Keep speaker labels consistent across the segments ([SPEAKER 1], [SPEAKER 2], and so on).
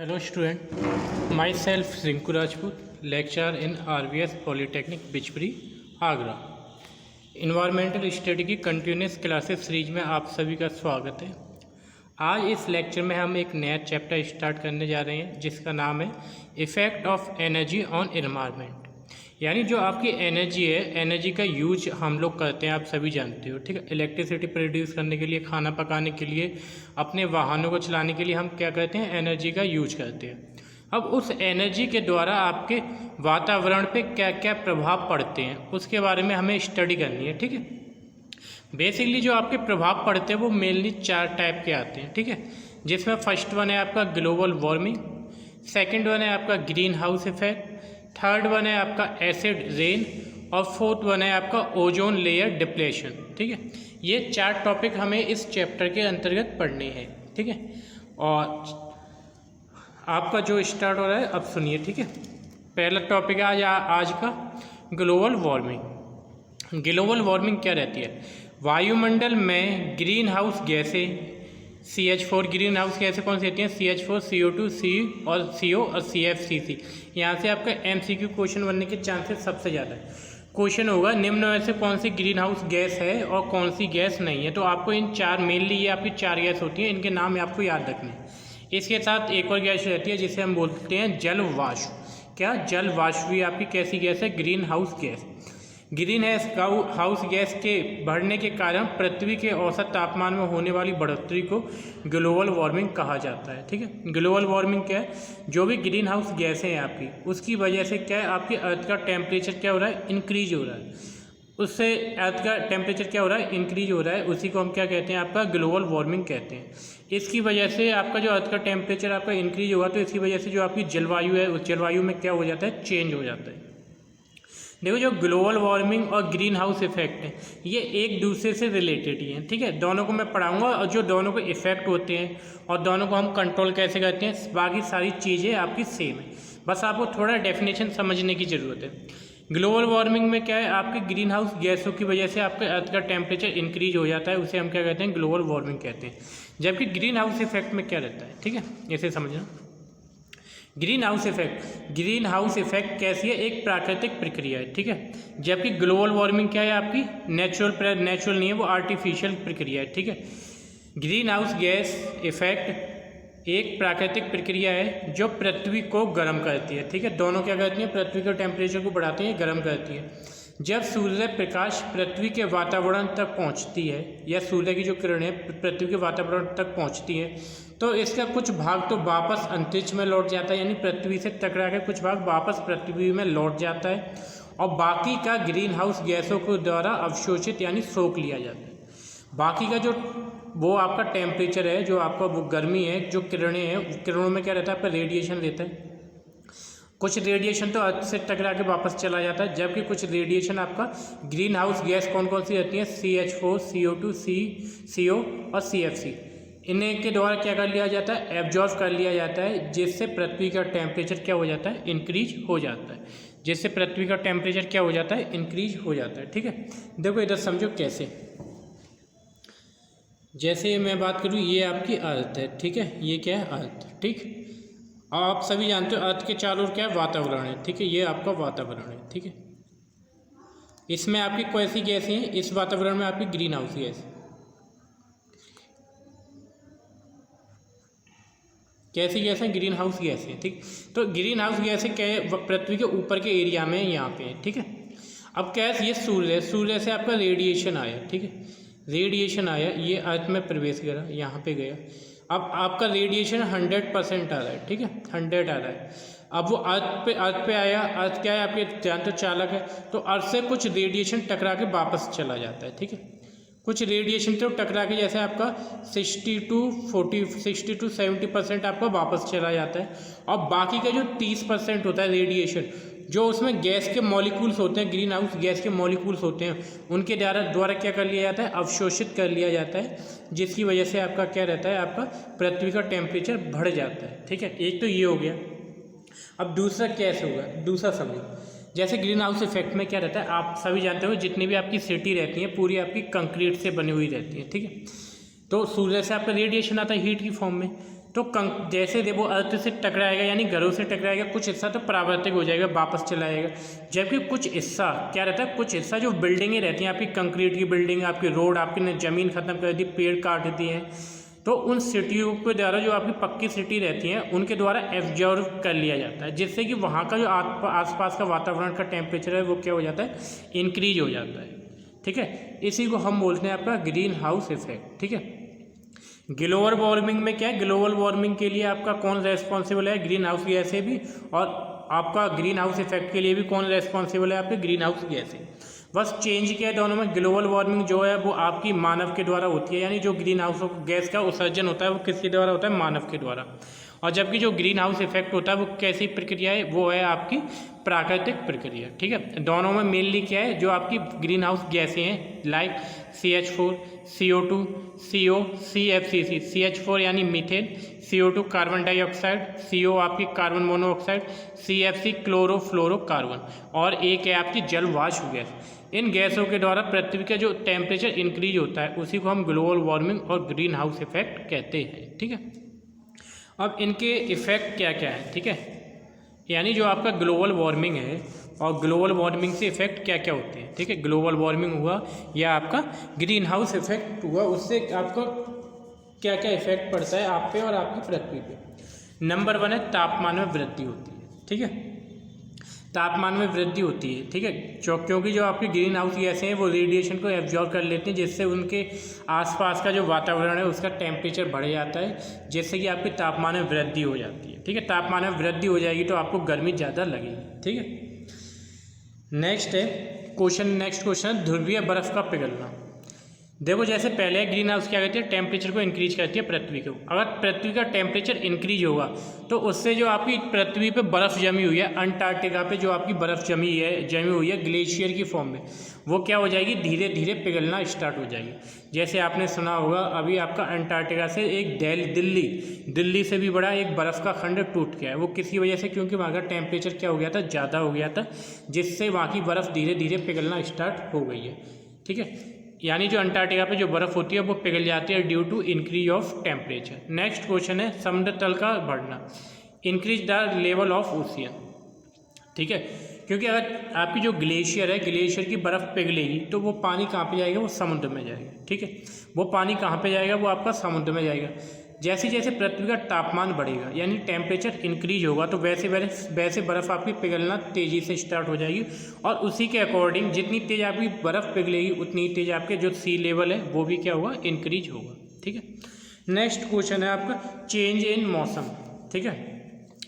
[SPEAKER 1] Hello student, myself Rinku Rajput, lecturer in RVS Polytechnic Bijpuri Agra. Environmental study की continuous classes series में आप सभी का स्वागत है। आज इस लेक्चर में हम एक नया चैप्टर स्टार्ट करने जा रहे हैं जिसका नाम है effect of energy on environment. यानी जो आपकी एनर्जी है, एनर्जी का यूज हम लोग करते हैं, आप सभी जानते हो, ठीक है। इलेक्ट्रिसिटी प्रोड्यूस करने के लिए, खाना पकाने के लिए, अपने वाहनों को चलाने के लिए हम क्या करते हैं, एनर्जी का यूज करते हैं। अब उस एनर्जी के द्वारा आपके वातावरण पे क्या क्या प्रभाव पड़ते हैं उसके बारे में हमें स्टडी करनी है, ठीक है। बेसिकली जो आपके प्रभाव पड़ते हैं वो मेनली 4 टाइप के आते हैं, ठीक है। जिसमें फर्स्ट वन है आपका ग्लोबल वार्मिंग, सेकेंड वन है आपका green house effect, third one है आपका एसिड रेन और फोर्थ वन है आपका ओजोन लेयर डिप्लेशन, ठीक है। ये 4 टॉपिक हमें इस चैप्टर के अंतर्गत पढ़ने हैं, ठीक है। और आपका जो स्टार्ट हो रहा है अब सुनिए, ठीक है। पहला टॉपिक है आज का ग्लोबल वार्मिंग। ग्लोबल वार्मिंग क्या रहती है? वायुमंडल में ग्रीन हाउस गैसें CH4 ग्रीन हाउस गैसें कौन सी रहती हैं? CH4, CO2, CO और CFCC। यहाँ से आपका MCQ क्वेश्चन बनने के चांसेस सबसे ज़्यादा है। क्वेश्चन होगा निम्न में से कौन सी ग्रीन हाउस गैस है और कौन सी गैस नहीं है। तो आपको इन 4 मेनली ये आपकी 4 गैस होती हैं, इनके नाम आपको याद रखने हैं। इसके साथ एक और गैस रहती है जिसे हम बोलते हैं जल वाष्प। क्या? जल वाष्प भी आपकी कैसी गैस है? Green house gas. Green house gas के बढ़ने के कारण पृथ्वी के औसत तापमान में होने वाली बढ़ोतरी को ग्लोबल वार्मिंग कहा जाता है, ठीक है। ग्लोबल वार्मिंग क्या है? जो भी ग्रीन हाउस गैसें हैं आपकी, उसकी वजह से क्या है, आपकी अर्थ का टेम्परेचर क्या हो रहा है? इंक्रीज हो रहा है। उससे अर्थ का टेम्परेचर क्या हो रहा है? इंक्रीज हो रहा है। उसी को हम क्या कहते हैं? आपका ग्लोबल वार्मिंग कहते हैं। इसकी वजह से आपका जो अर्थ का टेम्परेचर आपका इंक्रीज होगा तो इसकी वजह से जो आपकी जलवायु है उस जलवायु में क्या हो जाता है? चेंज हो जाता है। देखो, जो ग्लोबल वार्मिंग और ग्रीन हाउस इफेक्ट है ये एक दूसरे से रिलेटेड ही हैं, ठीक है। दोनों को मैं पढ़ाऊंगा और जो दोनों को इफेक्ट होते हैं और दोनों को हम कंट्रोल कैसे करते हैं, बाकी सारी चीज़ें आपकी सेम है, बस आपको थोड़ा डेफिनेशन समझने की ज़रूरत है। ग्लोबल वार्मिंग में क्या है, आपके ग्रीन हाउस गैसों की वजह से आपके अर्थ का टेम्परेचर इंक्रीज हो जाता है, उसे हम क्या कहते हैं? ग्लोबल वार्मिंग कहते हैं। जबकि ग्रीन हाउस इफेक्ट में क्या रहता है, ठीक है, इसे समझना। ग्रीन हाउस इफेक्ट कैसी है? एक प्राकृतिक प्रक्रिया है, ठीक है। जबकि ग्लोबल वार्मिंग क्या है आपकी? नेचुरल नहीं है, वो आर्टिफिशियल प्रक्रिया है, ठीक है। ग्रीन हाउस गैस इफेक्ट एक प्राकृतिक प्रक्रिया है जो पृथ्वी को गर्म करती है, ठीक है। दोनों क्या करती हैं? पृथ्वी के टेम्परेचर को बढ़ाती हैं, गर्म करती है। जब सूर्य प्रकाश पृथ्वी के वातावरण तक पहुंचती है या सूर्य की जो किरणें पृथ्वी के वातावरण तक पहुंचती हैं तो इसका कुछ भाग तो वापस अंतरिक्ष में लौट जाता है, यानी पृथ्वी से टकरा के कुछ भाग वापस पृथ्वी में लौट जाता है और बाकी का ग्रीन हाउस गैसों के द्वारा अवशोषित यानी सोख लिया जाता है। बाकी का जो वो आपका टेम्परेचर है, जो आपका वो गर्मी है, जो किरणें हैं, किरणों में क्या रहता है? आपका रेडिएशन रहता है। कुछ रेडिएशन तो अर्थ से टकरा के वापस चला जाता है, जबकि कुछ रेडिएशन आपका ग्रीन हाउस गैस कौन कौन सी रहती है? CH4, CO2, CO और CFC। इन्हें के द्वारा क्या कर लिया जाता है? एब्जॉर्ब कर लिया जाता है, जिससे पृथ्वी का टेम्परेचर क्या हो जाता है? इंक्रीज हो जाता है। जिससे पृथ्वी का टेम्परेचर क्या हो जाता है? इंक्रीज हो जाता है, ठीक है। देखो इधर समझो कैसे। जैसे मैं बात करूँ, ये आपकी अर्थ है, ठीक है। ये क्या है? अर्थ, ठीक। आप सभी जानते हो अर्थ के चारों ओर क्या है? वातावरण है, ठीक है। ये आपका वातावरण है, ठीक है। इसमें आपकी कैसी गैसें हैं? इस वातावरण में आपकी ग्रीन हाउस गैस। कैसी गैस है? ग्रीन हाउस गैस है, ठीक। तो ग्रीन हाउस गैस क्या है? पृथ्वी के ऊपर के एरिया में यहाँ पे है, ठीक है। अब क्या है? ये सूर्य से आपका रेडिएशन आया, ठीक है। रेडिएशन आया, ये अर्थ में प्रवेश करा, यहाँ पे गया। अब आपका रेडिएशन 100% आ रहा है, ठीक है, 100 आ रहा है। अब वो अर्थ पे आया। अर्थ क्या है? आपके ध्यान तो चालक है, तो अर्थ से कुछ रेडिएशन टकरा के वापस चला जाता है, ठीक है। कुछ रेडिएशन तो टकरा के जैसे आपका 60 to 70% आपका वापस चला जाता है और बाकी का जो 30% होता है रेडिएशन, जो उसमें गैस के मॉलिक्यूल्स होते हैं, ग्रीन हाउस गैस के मॉलिक्यूल्स होते हैं, उनके द्वारा क्या कर लिया जाता है? अवशोषित कर लिया जाता है, जिसकी वजह से आपका क्या रहता है? आपका पृथ्वी का टेम्परेचर बढ़ जाता है, ठीक है। एक तो ये हो गया। अब दूसरा कैसे होगा? दूसरा समझो। जैसे ग्रीन हाउस इफेक्ट में क्या रहता है? आप सभी जानते हो जितनी भी आपकी सिटी रहती है पूरी आपकी कंक्रीट से बनी हुई रहती है, ठीक है। तो सूर्य से आपका रेडिएशन आता है हीट की फॉर्म में। तो जैसे वो अर्थ से टकराएगा यानी ग्रहों से टकराएगा, कुछ हिस्सा तो परावर्तित हो जाएगा, वापस चला आएगा। जबकि कुछ हिस्सा क्या रहता है, कुछ हिस्सा जो बिल्डिंगें रहती हैं आपकी, कंक्रीट की बिल्डिंग, आपकी रोड, आपकी ज़मीन खत्म कर दी, पेड़ काट दी है, तो उन सिटियों के द्वारा जो आपकी पक्की सिटी रहती हैं उनके द्वारा एब्जॉर्व कर लिया जाता है, जिससे कि वहाँ का जो आसपास का वातावरण का टेम्परेचर है वो क्या हो जाता है, इंक्रीज हो जाता है। ठीक है, इसी को हम बोलते हैं आपका ग्रीन हाउस इफेक्ट। ठीक है, ग्लोबल वार्मिंग में क्या है, ग्लोबल वार्मिंग के लिए आपका कौन रेस्पॉन्सिबल है, ग्रीन हाउस गैसें भी, और आपका ग्रीन हाउस इफेक्ट के लिए भी कौन रेस्पॉन्सिबल है, आपके ग्रीन हाउस गैसें। बस चेंज क्या है दोनों में, ग्लोबल वार्मिंग जो है वो आपकी मानव के द्वारा होती है, यानी जो ग्रीन हाउस गैस का उत्सर्जन होता है वो किसके द्वारा होता है, मानव के द्वारा। और जबकि जो ग्रीन हाउस इफेक्ट होता है वो कैसी प्रक्रिया है, वो है आपकी प्राकृतिक प्रक्रिया। ठीक है, दोनों में मेनली क्या है, जो आपकी ग्रीन हाउस गैसें हैं like CH4, CO2, CO, CFCC, CH4 यानी methane, CO2 carbon dioxide, CO आपकी कार्बन मोनोऑक्साइड, CFC क्लोरोफ्लोरोकार्बन, और एक है आपकी जल वाष्प गैस। इन गैसों के द्वारा पृथ्वी का जो टेम्परेचर इंक्रीज होता है उसी को हम ग्लोबल वार्मिंग और ग्रीन हाउस इफेक्ट कहते हैं। ठीक है, अब इनके इफ़ेक्ट क्या क्या है। ठीक है, यानी जो आपका ग्लोबल वार्मिंग है और ग्लोबल वार्मिंग से इफ़ेक्ट क्या क्या होते हैं। ठीक है, ग्लोबल वार्मिंग हुआ या आपका ग्रीन हाउस इफेक्ट हुआ, उससे आपको क्या क्या इफेक्ट पड़ता है आप पे और आपकी पृथ्वी पे। नंबर 1 है तापमान में वृद्धि होती है। ठीक है, तापमान में वृद्धि होती है। ठीक है, क्योंकि जो आपके ग्रीन हाउस गैसें हैं वो रेडिएशन को एब्जॉर्ब कर लेते हैं, जिससे उनके आसपास का जो वातावरण है उसका टेम्परेचर बढ़ जाता है, जिससे कि आपके तापमान में वृद्धि हो जाती है। ठीक है, तापमान में वृद्धि हो जाएगी तो आपको गर्मी ज़्यादा लगेगी। ठीक है, नेक्स्ट क्वेश्चन है ध्रुवीय बर्फ़ का पिघलना। देखो जैसे पहले ग्रीन हाउस क्या करती है, टेम्परेचर को इंक्रीज करती है पृथ्वी को। अगर पृथ्वी का टेम्परेचर इंक्रीज होगा तो उससे जो आपकी पृथ्वी पे बर्फ़ जमी हुई है, अंटार्कटिका पे जो आपकी बर्फ़ जमी हुई है ग्लेशियर की फॉर्म में, वो क्या हो जाएगी, धीरे धीरे पिघलना स्टार्ट हो जाएगी। जैसे आपने सुना होगा अभी आपका अंटार्कटिका से एक दिल्ली से भी बड़ा एक बर्फ़ का खंड टूट गया है। वो किसी वजह से, क्योंकि वहाँ का टेम्परेचर क्या हो गया था, ज़्यादा हो गया था, जिससे वहाँ की बर्फ़ धीरे धीरे पिघलना स्टार्ट हो गई है। ठीक है, यानी जो अंटार्कटिका पे जो बर्फ़ होती है वो पिघल जाती है due to increase of temperature. Next question है समुद्र तल का बढ़ना, increase the level of ocean. ठीक है, क्योंकि अगर आपकी जो ग्लेशियर है, ग्लेशियर की बर्फ़ पिघलेगी तो वो पानी कहाँ पे जाएगा, वो समुद्र में जाएगा। ठीक है, वो पानी कहाँ पे जाएगा, वो आपका समुद्र में जाएगा। जैसे जैसे पृथ्वी का तापमान बढ़ेगा यानी टेम्परेचर इंक्रीज होगा तो वैसे वैसे बर्फ़ आपकी पिघलना तेज़ी से स्टार्ट हो जाएगी, और उसी के अकॉर्डिंग जितनी तेज़ आपकी बर्फ़ पिघलेगी उतनी तेज़ आपके जो सी लेवल है वो भी क्या होगा, इंक्रीज होगा। ठीक है, नेक्स्ट क्वेश्चन है आपका चेंज इन मौसम। ठीक है,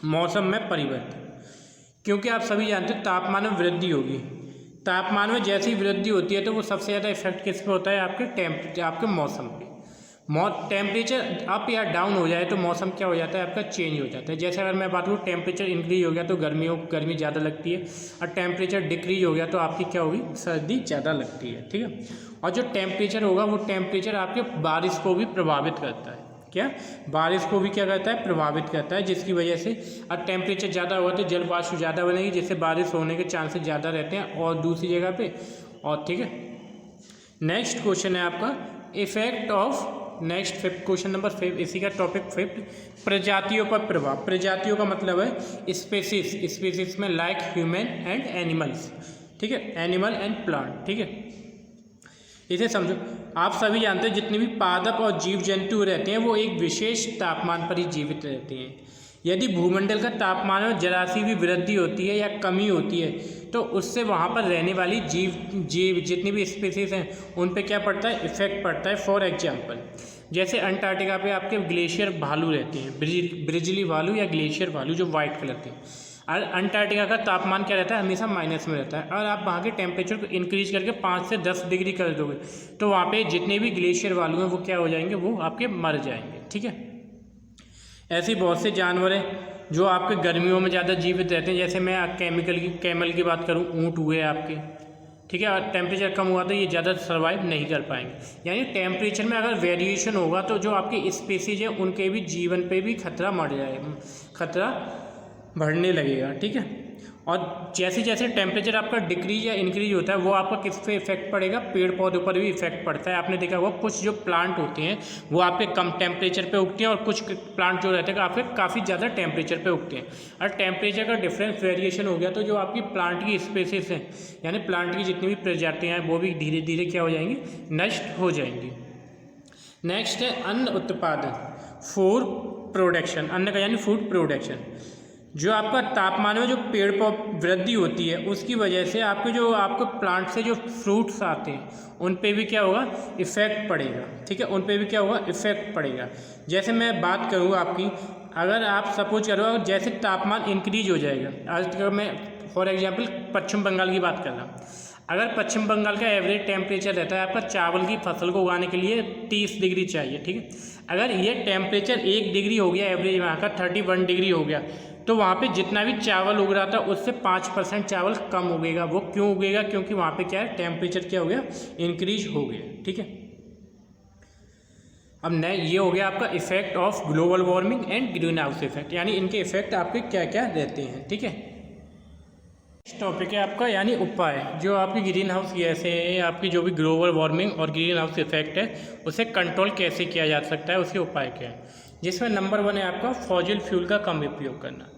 [SPEAKER 1] मौसम में परिवर्तन, क्योंकि आप सभी जानते हैं तापमान में वृद्धि होगी। तापमान में जैसे ही वृद्धि होती है तो वो सबसे ज़्यादा इफेक्ट किस पे होता है, आपके मौसम पे। टेम्परेचर अप या डाउन हो जाए तो मौसम क्या हो जाता है, आपका चेंज हो जाता है। जैसे अगर मैं बात करूँ टेम्परेचर इंक्रीज हो गया तो गर्मी ज़्यादा लगती है, और टेम्परेचर डिक्रीज हो गया तो आपकी क्या होगी, सर्दी ज़्यादा लगती है। ठीक है, और जो टेम्परेचर होगा वो टेम्परेचर आपके बारिश को भी प्रभावित करता है। क्या, बारिश को भी क्या करता है, प्रभावित करता है, जिसकी वजह से अब टेम्परेचर ज़्यादा होगा तो जल वाष्प ज़्यादा बनेगी, जिससे बारिश होने के चांसेस ज़्यादा रहते हैं और दूसरी जगह पे। और ठीक है, नेक्स्ट क्वेश्चन है आपका effect of, next question number 5, इसी का टॉपिक 5, प्रजातियों पर प्रभाव। प्रजातियों का मतलब है स्पेसीज में लाइक ह्यूमन एंड एनिमल्स। ठीक है, एनिमल एंड प्लांट। ठीक है, इसे समझो। आप सभी जानते हैं जितने भी पादप और जीव जंतु रहते हैं वो एक विशेष तापमान पर ही जीवित रहते हैं। यदि भूमंडल का तापमान में जरा सी भी वृद्धि होती है या कमी होती है तो उससे वहाँ पर रहने वाली जीव जितनी भी स्पीसीज हैं उन पे क्या पड़ता है, इफेक्ट पड़ता है। फॉर एग्जांपल जैसे अंटार्कटिका पे आपके ग्लेशियर भालू रहते हैं, ब्रिजली भालू या ग्लेशियर भालू जो वाइट कलर के। और अंटार्कटिका का तापमान क्या रहता है, हमेशा माइनस में रहता है। और आप वहाँ के टेम्परेचर को इंक्रीज करके 5 से 10 डिग्री कर दोगे तो वहाँ पे जितने भी ग्लेशियर भालू हैं वो क्या हो जाएंगे, वो आपके मर जाएंगे। ठीक है, ऐसी बहुत से जानवर हैं जो आपके गर्मियों में ज़्यादा जीवित रहते हैं। जैसे मैं कैमल की बात करूँ, ऊँट हुए आपके। ठीक है, और टेम्परेचर कम हुआ तो ये ज़्यादा सर्वाइव नहीं कर पाएंगे। यानी टेम्परेचर में अगर वेरिएशन होगा तो जो आपकी स्पीसीज हैं उनके भी जीवन पे भी खतरा बढ़ने लगेगा। ठीक है, और जैसे जैसे टेम्परेचर आपका डिक्रीज या इंक्रीज होता है वो आपका किस पे इफेक्ट पड़ेगा, पेड़ पौधों पर भी इफेक्ट पड़ता है। आपने देखा होगा कुछ जो प्लांट होते हैं वो आपके कम टेम्परेचर पे उगते हैं और कुछ प्लांट जो रहते हैं आपके काफ़ी ज़्यादा टेम्परेचर पे उगते हैं। और टेम्परेचर का डिफरेंस वेरिएशन हो गया तो जो आपकी प्लांट की स्पेसीज हैं यानी प्लांट की जितनी भी प्रजातियाँ हैं वो भी धीरे धीरे क्या हो जाएंगी, नष्ट हो जाएंगी। नेक्स्ट है अन्न उत्पादन, फूड प्रोडक्शन, अन्न का यानी फूड प्रोडक्शन। जो आपका तापमान में जो पेड़ वृद्धि होती है उसकी वजह से आपके जो आपको प्लांट से जो फ्रूट्स आते हैं उन पे भी क्या होगा, इफ़ेक्ट पड़ेगा। ठीक है, उन पे भी क्या होगा, इफ़ेक्ट पड़ेगा। जैसे मैं बात करूँ आपकी, अगर आप सपोज करो अगर जैसे तापमान इंक्रीज हो जाएगा, आज तक मैं फॉर एग्जांपल पश्चिम बंगाल की बात कर रहा हूँ, अगर पश्चिम बंगाल का एवरेज टेम्परेचर रहता है आपका चावल की फसल को उगाने के लिए 30 डिग्री चाहिए। ठीक है, अगर ये टेम्परेचर 1 डिग्री हो गया, एवरेज वहाँ का 31 डिग्री हो गया, तो वहाँ पे जितना भी चावल उग रहा था उससे 5% चावल कम उगेगा। वो क्यों उगेगा, क्योंकि वहाँ पे क्या है, टेम्परेचर क्या हो गया, इंक्रीज हो गया। ठीक है, अब ये हो गया आपका effect of global warming and green house effect, यानी इनके इफेक्ट आपके क्या क्या रहते हैं। ठीक है, नेक्स्ट टॉपिक है आपका यानी उपाय, जो आपकी ग्रीन हाउस गैस है, आपकी जो भी ग्लोबल वार्मिंग और ग्रीन हाउस इफेक्ट है उसे कंट्रोल कैसे किया जा सकता है, उसके उपाय क्या है। जिसमें नंबर 1 है आपका फॉसिल फ्यूल का कम उपयोग करना।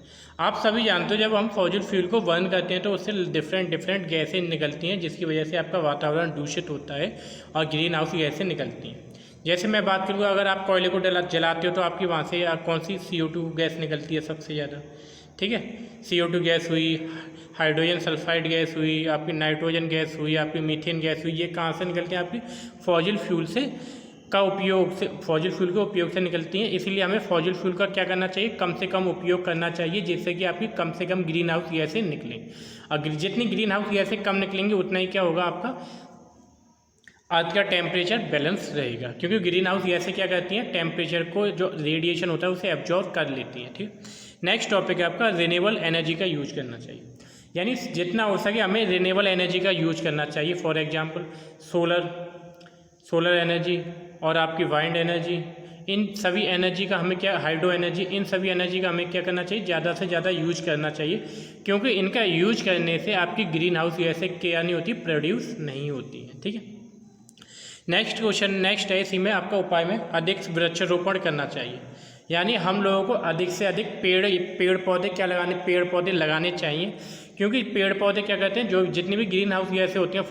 [SPEAKER 1] आप सभी जानते हो जब हम फॉसिल फ्यूल को बर्न करते हैं तो उससे डिफरेंट गैसें निकलती हैं जिसकी वजह से आपका वातावरण दूषित होता है और ग्रीन हाउस गैसें निकलती हैं। जैसे मैं बात करूँ, अगर आप कोयले को जलाते हो तो आपकी वहाँ से कौन सी CO2 गैस निकलती है सबसे ज़्यादा। ठीक है, CO2 गैस हुई, हाइड्रोजन सल्फाइड गैस हुई, आपकी नाइट्रोजन गैस हुई, आपकी मीथेन गैस हुई। ये कहाँ से निकलती हैं, आपकी फॉसिल फ्यूल से का उपयोग से, फॉसिल फ्यूल के उपयोग से निकलती हैं। इसीलिए हमें फॉसिल फ्यूल का क्या करना चाहिए, कम से कम उपयोग करना चाहिए, जिससे कि आपकी कम से कम ग्रीन हाउस गैसें निकलें। और जितनी ग्रीन हाउस गैसें कम निकलेंगी उतना ही क्या होगा, आपका अर्थ का टेम्परेचर बैलेंस रहेगा। क्योंकि ग्रीन हाउस गैसें क्या करती हैं, टेम्परेचर को जो रेडिएशन होता है उसे एब्जॉर्ब कर लेती हैं। ठीक, नेक्स्ट टॉपिक है आपका रिन्यूएबल एनर्जी का यूज करना चाहिए, यानी जितना हो सके हमें रिन्यूएबल एनर्जी का यूज करना चाहिए। फॉर एग्जांपल सोलर एनर्जी और आपकी वाइंड एनर्जी, इन सभी एनर्जी का हमें क्या, हाइड्रो एनर्जी, इन सभी एनर्जी का हमें क्या करना चाहिए, ज़्यादा से ज़्यादा यूज करना चाहिए। क्योंकि इनका यूज करने से आपकी ग्रीन हाउस गैसें क्या नहीं होती, प्रोड्यूस नहीं होती है। ठीक है, नेक्स्ट क्वेश्चन, नेक्स्ट है इसी में आपका उपाय में अधिक वृक्षारोपण करना चाहिए, यानी हम लोगों को अधिक से अधिक पेड़ पौधे क्या लगाने, पेड़ पौधे लगाने चाहिए। क्योंकि पेड़ पौधे क्या कहते हैं, जो जितनी भी ग्रीन हाउस गैसें होती हैं,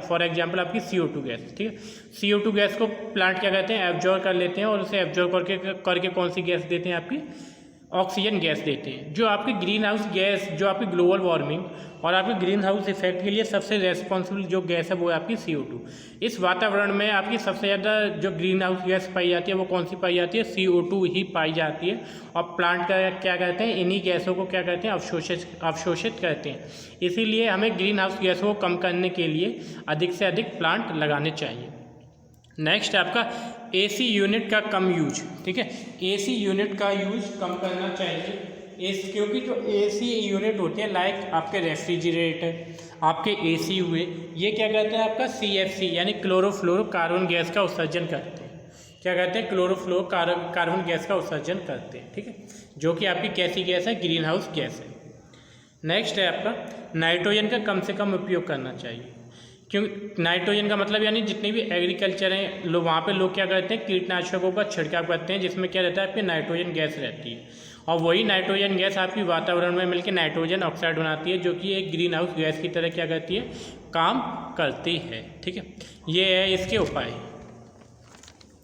[SPEAKER 1] फॉर एग्जांपल आपकी CO2 गैस। ठीक है, CO2 गैस को प्लांट क्या कहते हैं, एब्जॉर्ब कर लेते हैं और उसे एब्जॉर्ब करके कौन सी गैस देते हैं, आपकी ऑक्सीजन गैस देते हैं। जो आपकी ग्रीन हाउस गैस, जो आपकी ग्लोबल वार्मिंग और आपके ग्रीन हाउस इफेक्ट के लिए सबसे रेस्पॉन्सिबल जो गैस है वो है आपकी CO2। इस वातावरण में आपकी सबसे ज़्यादा जो ग्रीन हाउस गैस पाई जाती है वो कौन सी पाई जाती है, CO2 ही पाई जाती है। और प्लांट का क्या कहते हैं, इन्हीं गैसों को क्या कहते हैं, अवशोषित करते हैं। इसीलिए हमें ग्रीन हाउस गैसों को कम करने के लिए अधिक से अधिक प्लांट लगाने चाहिए। नेक्स्ट है आपका AC यूनिट का कम यूज। ठीक है, AC यूनिट का यूज कम करना चाहिए। क्योंकि जो AC यूनिट होते हैं, लाइक आपके रेफ्रिजरेटर, आपके AC हुए, ये क्या कहते हैं, आपका CFC यानी क्लोरोफ्लोरोकार्बन गैस का उत्सर्जन करते हैं। क्या कहते हैं, क्लोरोफ्लोरोकार्बन गैस का उत्सर्जन करते हैं। ठीक है, जो कि आपकी कैसी गैस है, ग्रीन हाउस गैस है। नेक्स्ट है आपका नाइट्रोजन का कम से कम उपयोग करना चाहिए। क्यों नाइट्रोजन का मतलब, यानी जितनी भी एग्रीकल्चर हैं वहाँ पे लोग क्या करते हैं, कीटनाशकों का छिड़काव करते हैं, जिसमें क्या रहता है, आपकी नाइट्रोजन गैस रहती है। और वही नाइट्रोजन गैस आपकी वातावरण में मिलकर नाइट्रोजन ऑक्साइड बनाती है, जो कि एक ग्रीन हाउस गैस की तरह क्या करती है, काम करती है। ठीक है, ये है इसके उपाय।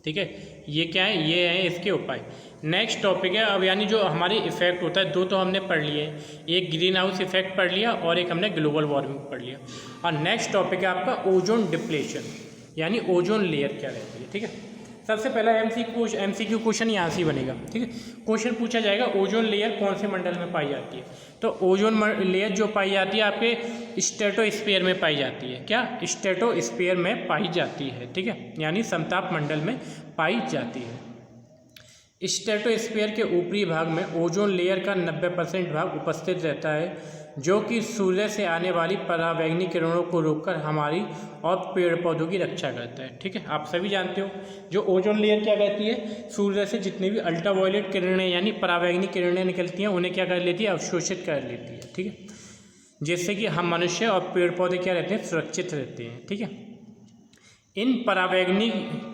[SPEAKER 1] ठीक है, ये क्या है, ये है इसके उपाय। नेक्स्ट टॉपिक है अब, यानी जो हमारे इफेक्ट होता है, दो तो हमने पढ़ लिए, एक ग्रीन हाउस इफेक्ट पढ़ लिया और एक हमने ग्लोबल वार्मिंग पढ़ लिया। और नेक्स्ट टॉपिक है आपका ओजोन डिप्लेशन, यानी ओजोन लेयर क्या रहती है। ठीक है, सबसे पहला MCQ क्वेश्चन यहाँ से ही बनेगा। ठीक है, क्वेश्चन पूछा जाएगा ओजोन लेयर कौन से मंडल में पाई जाती है। तो ओजोन लेयर जो पाई जाती है आपके स्ट्रेटोस्फीयर में पाई जाती है। क्या, स्ट्रेटोस्फीयर में पाई जाती है। ठीक है, यानी समताप मंडल में पाई जाती है। स्ट्रेटोस्फीयर के ऊपरी भाग में ओजोन लेयर का 90% भाग उपस्थित रहता है, जो कि सूर्य से आने वाली पराबैंगनी किरणों को रोककर हमारी और पेड़ पौधों की रक्षा करता है। ठीक है, आप सभी जानते हो जो ओजोन लेयर क्या कहती है, सूर्य से जितनी भी अल्ट्रावायलेट किरणें यानी पराबैंगनी किरणें निकलती हैं उन्हें क्या कर लेती है, अवशोषित कर लेती है। ठीक है, जिससे कि हम मनुष्य और पेड़ पौधे क्या रहते हैं, सुरक्षित रहते हैं। ठीक है, इन परावैंगनी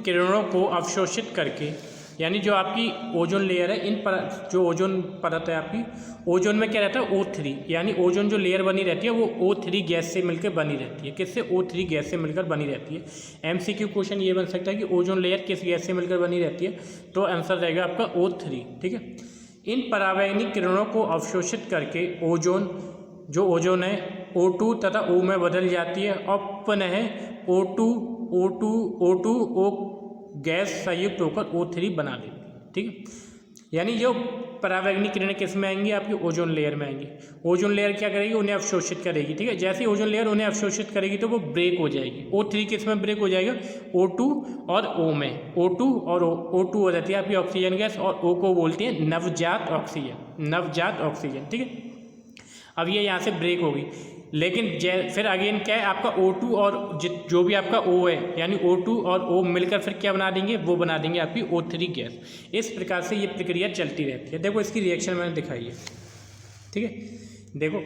[SPEAKER 1] किरणों को अवशोषित करके, यानी जो आपकी ओजोन लेयर है, जो ओजोन परत है आपकी, ओजोन में क्या रहता है O3, यानी ओजोन जो लेयर बनी रहती है वो O3 गैस से मिलकर बनी रहती है। किससे? O3 गैस से मिलकर बनी रहती है। MCQ क्वेश्चन ये बन सकता है कि ओजोन लेयर किस गैस से मिलकर बनी रहती है, तो आंसर रहेगा आपका O3। ठीक है, इन परावैंगनी किरणों को अवशोषित करके जो ओजोन है O2 तथा O में बदल जाती है और पुनः O2O गैस संयुक्त होकर O3 बना लेती है। ठीक है, यानी जो परावैंगनी किरणें किस में आएंगी, आपकी ओजोन लेयर में आएंगी। ओजोन लेयर क्या करेगी, उन्हें अवशोषित करेगी। ठीक है, जैसे ही ओजोन लेयर उन्हें अवशोषित करेगी तो वो ब्रेक हो जाएगी। O3 किस में ब्रेक हो जाएगा, O2 और O में। O2 और O2 हो जाती है आपकी ऑक्सीजन गैस, और O को बोलती है नवजात ऑक्सीजन। ठीक है, अब ये यहाँ से ब्रेक होगी, लेकिन फिर अगेन क्या है, आपका O2 और जो भी आपका O है, यानी O2 और O मिलकर फिर क्या बना देंगे, वो बना देंगे आपकी O3 गैस। इस प्रकार से ये प्रक्रिया चलती रहती है। देखो इसकी रिएक्शन मैंने दिखाई है। ठीक है, देखो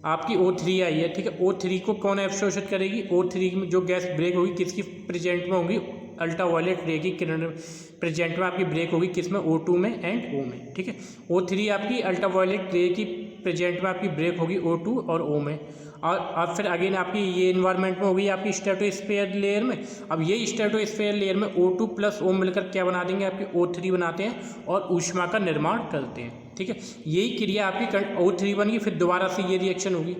[SPEAKER 1] आपकी O3 आई है। ठीक है, O3 को कौन अवशोषित करेगी, O3 में जो गैस ब्रेक होगी किसकी प्रेजेंट में होगी, अल्ट्रावायलेट रे की किरण प्रेजेंट में आपकी ब्रेक होगी, किसमें, O2 में एंड O में। ठीक है, O3 आपकी अल्ट्रावायलेट रे की प्रेजेंट में आपकी ब्रेक होगी O2 और O में, और अब फिर अगेन आपकी ये इन्वायरमेंट में होगी आपकी स्ट्रेटोस्फीयर लेयर में। अब ये स्ट्रेटोस्फीयर लेयर में O2 प्लस O मिलकर क्या बना देंगे, आपकी O3 बनाते हैं और ऊष्मा का निर्माण करते हैं। ठीक है, यही क्रिया आपकी O3 बन गई, फिर दोबारा से ये रिएक्शन होगी,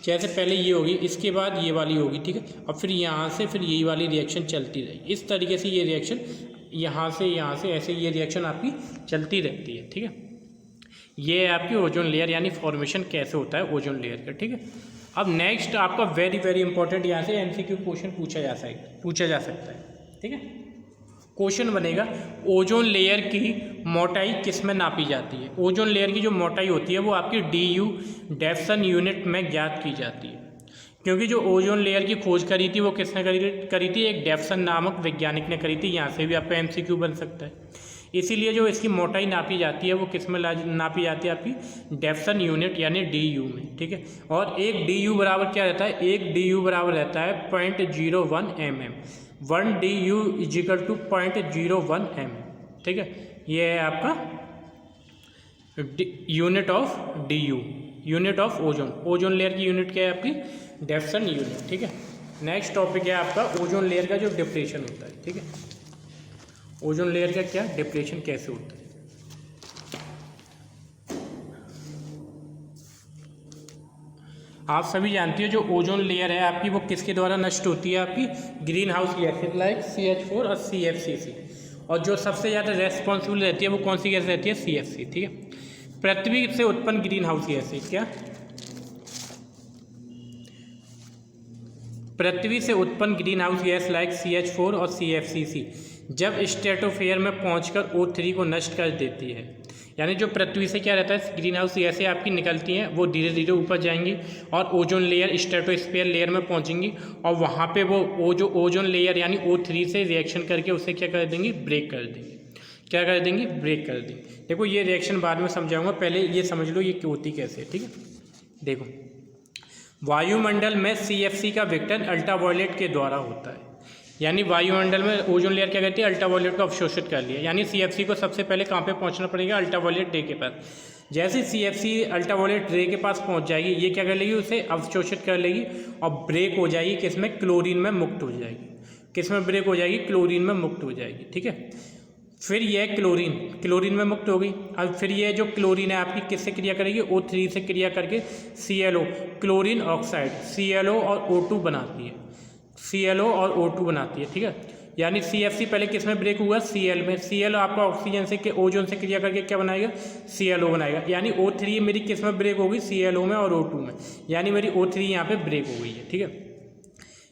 [SPEAKER 1] जैसे पहले ये होगी, इसके बाद ये वाली होगी। ठीक है, अब फिर यहाँ से फिर यही वाली रिएक्शन चलती रहेगी। इस तरीके से ये रिएक्शन यहाँ से ऐसे ये रिएक्शन आपकी चलती रहती है। ठीक है, ये है आपकी ओजोन लेयर, यानी फॉर्मेशन कैसे होता है ओजोन लेयर का। ठीक है, अब नेक्स्ट आपका वेरी इंपॉर्टेंट यहाँ से MCQ क्वेश्चन पूछा जा सकता है। ठीक है, क्वेश्चन बनेगा ओजोन लेयर की मोटाई किस में नापी जाती है। ओजोन लेयर की जो मोटाई होती है वो आपकी DU डेप्सन यूनिट में ज्ञात की जाती है, क्योंकि जो ओजोन लेयर की खोज करी थी वो किसने करी थी, एक डेप्सन नामक वैज्ञानिक ने करी थी। यहाँ से भी आपका MCQ बन सकता है। इसीलिए जो इसकी मोटाई नापी जाती है वो किस में नापी जाती है, आपकी डेप्सन यूनिट यानी DU में। ठीक है, और एक DU बराबर क्या रहता है, एक DU बराबर रहता है 0.01 mm। 1 DU is equal to 0.01 mm। ठीक है, ये है आपका unit of DU, unit of ozone layer की यूनिट क्या है आपकी, डेप्सन यूनिट। ठीक है, नेक्स्ट टॉपिक है आपका ओजोन लेयर का जो डिप्रेशन होता है। ठीक है, ओजोन लेयर का क्या डिप्रेशन कैसे होता है। आप सभी जानती हो जो ओजोन लेयर है आपकी वो किसके द्वारा नष्ट होती है, आपकी green house gases like CH4 और CFCC, और जो सबसे ज़्यादा रेस्पॉन्सिबल रहती है वो कौन सी गैस रहती है, CFC। ठीक है, पृथ्वी से उत्पन्न ग्रीन हाउस गैसेज क्या, पृथ्वी से उत्पन्न green house gas like CH4 और CFCC जब स्ट्रेटोस्फीयर में पहुंचकर O3 को नष्ट कर देती है, यानी जो पृथ्वी से क्या रहता है ग्रीन हाउस गैसें आपकी निकलती हैं वो धीरे धीरे ऊपर जाएंगी और ओजोन लेयर स्ट्रेटोस्फीयर लेयर में पहुंचेंगी, और वहाँ पे वो जो ओजोन लेयर यानी O3 से रिएक्शन करके उसे क्या कर देंगी, ब्रेक कर देंगी। क्या कर देंगी, ब्रेक कर देंगी। देखो ये रिएक्शन बाद में समझाऊंगा, पहले ये समझ लो ये होती कैसे। ठीक है, देखो वायुमंडल में CFC का विघटन अल्ट्रावायलेट के द्वारा होता है, यानी वायुमंडल में ओजोन लेयर क्या करती है, अल्ट्रावायलेट को अवशोषित कर लिया। यानी CFC को सबसे पहले कहाँ पे पहुँचना पड़ेगा, अल्ट्रावायलेट रे के पास। जैसे CFC अल्ट्रावायलेट रे के पास पहुँच जाएगी, ये क्या कर लेगी, उसे अवशोषित कर लेगी और ब्रेक हो जाएगी, किसमें, क्लोरीन में मुक्त हो जाएगी। किसमें ब्रेक हो जाएगी, क्लोरीन में मुक्त हो जाएगी। ठीक है, फिर यह क्लोरीन में मुक्त हो गई। अब फिर ये जो क्लोरीन है आपकी किससे क्रिया करेगी, O3 से क्रिया करके CLO क्लोरीन ऑक्साइड CLO और O2 बनाती है, CLO और O2 बनाती है। ठीक है, यानी CFC पहले किस में ब्रेक हुआ, Cl में। Cl आपका ऑक्सीजन से ओजोन से क्रिया करके क्या बनाएगा, CLO बनाएगा। यानी O3 मेरी किस में ब्रेक होगी, CLO में और O2 में, यानी मेरी O3 यहाँ पे ब्रेक हो गई है। ठीक है,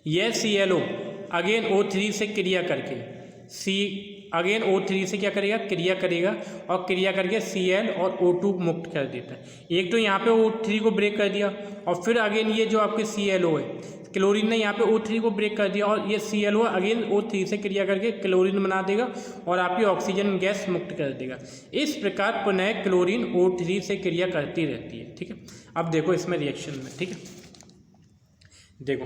[SPEAKER 1] यह CLO अगेन O3 से क्रिया करके अगेन O3 से क्या करेगा, क्रिया करेगा और क्रिया करके Cl और O2 मुक्त कर देता है। एक तो यहाँ पे O3 को ब्रेक कर दिया और फिर अगेन ये जो आपके ClO है, क्लोरीन ने यहाँ पे O3 को ब्रेक कर दिया और ये ClO अगेन O3 से क्रिया करके क्लोरीन बना देगा और आपकी ऑक्सीजन गैस मुक्त कर देगा। इस प्रकार पुनः क्लोरीन O3 से क्रिया करती रहती है। ठीक है, अब देखो इसमें रिएक्शन में, ठीक है, देखो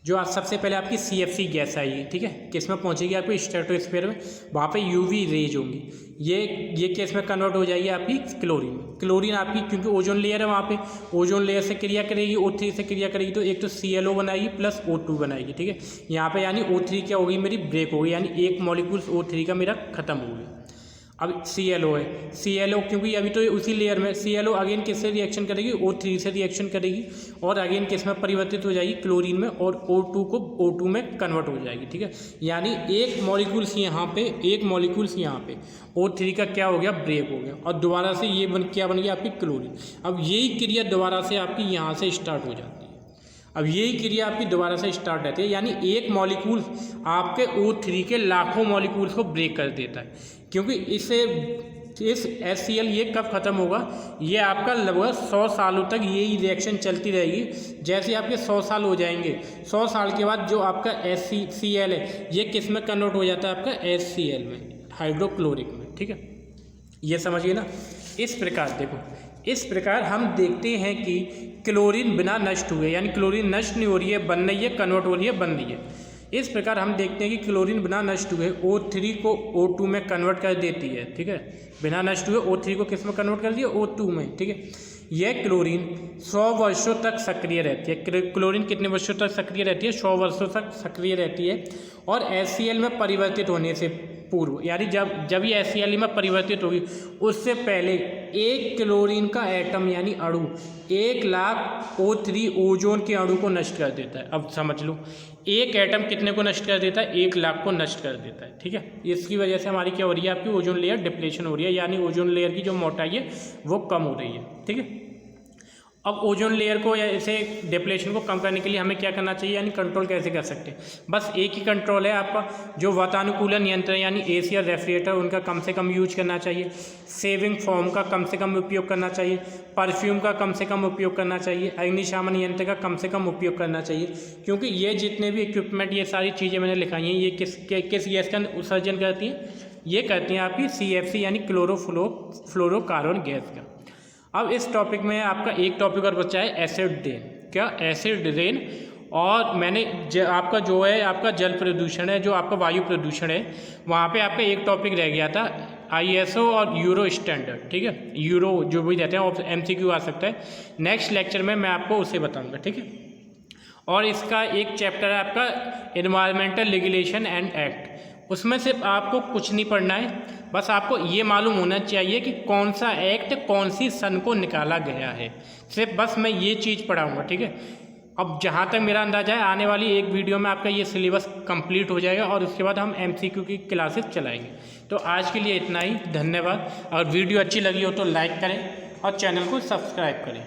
[SPEAKER 1] जो आज सबसे पहले आपकी CFC गैस आएगी, ठीक है, किस में पहुंचेगी आपकी स्ट्रेटोस्फीयर में, वहाँ पे UV रेज होंगी, ये केस में कन्वर्ट हो जाएगी आपकी क्लोरीन आपकी, क्योंकि ओजोन लेयर है वहाँ पे, ओजोन लेयर से क्रिया करेगी, O3 से क्रिया करेगी तो एक तो ClO बनाएगी प्लस O2 बनाएगी। ठीक है, यहाँ पे यानी O3 क्या होगी मेरी, ब्रेक होगी, यानी एक मॉलिक्यूल्स O3 का मेरा खत्म हो गया। अब ClO है, ClO क्योंकि अभी तो उसी लेयर में, ClO अगेन किससे रिएक्शन करेगी, O3 से रिएक्शन करेगी और अगेन किस में परिवर्तित हो जाएगी, क्लोरीन में, और O2 को O2 में कन्वर्ट हो जाएगी। ठीक है, यानी एक मॉलिक्यूल्स यहाँ पे O3 का क्या हो गया, ब्रेक हो गया और दोबारा से ये क्या बन गया आपकी क्लोरीन। अब यही क्रिया दोबारा से आपकी यहाँ से स्टार्ट हो जाती है, अब यही क्रिया आपकी दोबारा से स्टार्ट रहती है, यानी एक मॉलिक्यूल आपके O3 के लाखों मॉलिक्यूल्स को ब्रेक कर देता है, क्योंकि इस HCl ये कब ख़त्म होगा, ये आपका लगभग 100 सालों तक यही रिएक्शन चलती रहेगी। जैसे आपके 100 साल हो जाएंगे, 100 साल के बाद जो आपका HCl है ये किस में कन्वर्ट हो जाता है, आपका HCl में, हाइड्रोक्लोरिक में। ठीक है, ये समझिए ना। इस प्रकार देखो, इस प्रकार हम देखते हैं कि क्लोरीन बिना नष्ट हुए, यानी क्लोरीन नष्ट नहीं हो रही है, बन रही है, कन्वर्ट हो रही है, बन रही है। इस प्रकार हम देखते हैं कि क्लोरीन बिना नष्ट हुए O3 को O2 में कन्वर्ट कर देती है। ठीक है, बिना नष्ट हुए O3 को किस में कन्वर्ट कर दिया, O2 में। ठीक है, यह क्लोरीन 100 वर्षों तक सक्रिय रहती है। क्लोरीन कितने वर्षों तक सक्रिय रहती है, 100 वर्षों तक सक्रिय रहती है और HCl में परिवर्तित होने से पूर्व, यानी जब ये HCl में परिवर्तित होगी उससे पहले एक क्लोरीन का एटम यानी अणु 1 लाख O3 ओजोन के अणु को नष्ट कर देता है। अब समझ लो, एक एटम कितने को नष्ट कर देता है, 1 लाख को नष्ट कर देता है। ठीक है, इसकी वजह से हमारी क्या हो रही है, आपकी ओजोन लेयर डिप्लेशन हो रही है, यानी ओजोन लेयर की जो मोटाई है वो कम हो रही है। ठीक है, अब ओजोन लेयर को या ऐसे डिप्लेशन को कम करने के लिए हमें क्या करना चाहिए, यानी कंट्रोल कैसे कर सकते हैं। बस एक ही कंट्रोल है आपका, जो वातानुकूलन यंत्र यानी AC या रेफ्रिजरेटर उनका कम से कम यूज करना चाहिए, सेविंग फोम का कम से कम उपयोग करना चाहिए, परफ्यूम का कम से कम उपयोग करना चाहिए, अग्निशमन यंत्र का कम से कम उपयोग करना चाहिए, क्योंकि ये जितने भी इक्विपमेंट, ये सारी चीज़ें मैंने लिखाई हैं, ये किस गैस का उत्सर्जन करती हैं, ये करती हैं आपकी CFC यानी क्लोरोफ्लोरोकार्बन गैस का। अब इस टॉपिक में आपका एक टॉपिक और बचा है एसिड रेन। क्या, एसिड रेन। और मैंने आपका जो है आपका जल प्रदूषण है, जो आपका वायु प्रदूषण है, वहाँ पे आपका एक टॉपिक रह गया था ISO और यूरो स्टैंडर्ड। ठीक है, यूरो जो भी रहते हैं MCQ आ सकता है, नेक्स्ट लेक्चर में मैं आपको उसे बताऊँगा। ठीक है, और इसका एक चैप्टर है आपका एनवायरमेंटल रेगुलेशन एंड एक्ट, उसमें सिर्फ आपको कुछ नहीं पढ़ना है, बस आपको ये मालूम होना चाहिए कि कौन सा एक्ट कौन सी सन को निकाला गया है, सिर्फ बस मैं ये चीज़ पढ़ाऊँगा। ठीक है, अब जहाँ तक मेरा अंदाजा है आने वाली एक वीडियो में आपका ये सिलेबस कंप्लीट हो जाएगा और उसके बाद हम MCQ की क्लासेस चलाएंगे। तो आज के लिए इतना ही, धन्यवाद। और वीडियो अच्छी लगी हो तो लाइक करें और चैनल को सब्सक्राइब करें।